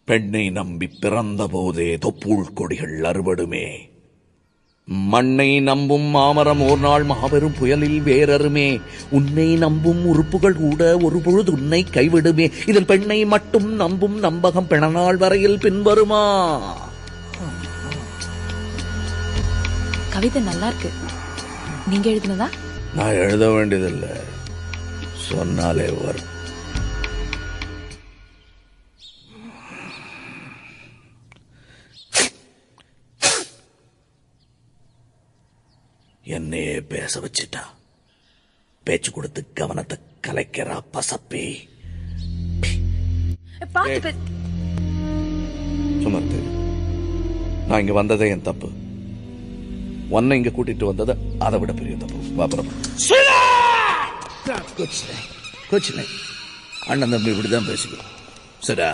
பெண்ணை நம்பி பிறந்த போதே தொப்புள் கொடிகள் அறுபடுமே. மண்ணை நம்பும் மாமரம் ஓர் நாள் மாபெரும் புயலில் வேறறுமே. உன்னை நம்பும் உறுப்புகள் கூட ஒரு பொழுது உன்னை கைவிடுமே. இதில் பெண்ணை மட்டும் நம்பும் நம்பகம் பிணநாள் வரையில் பின்வருமா? கவிதை நல்லா இருக்கு. நீங்க எழுதினதா? நான் எழுத வேண்டியதில்லை, சொன்னாலே வரும். என்னையே பேச வச்சுட்டா. பேச்சு கொடுத்து கவனத்தை கலைக்கிறா பசப்பி. சுமத்து, நான் இங்க வந்ததே என் தப்பு. உன்னை இங்க கூட்டிட்டு வந்தது அதை விட பெரிய தப்பு. வாபரம் அண்ணன் தம்பி இப்படிதான் பேசிக்கணும். சரி.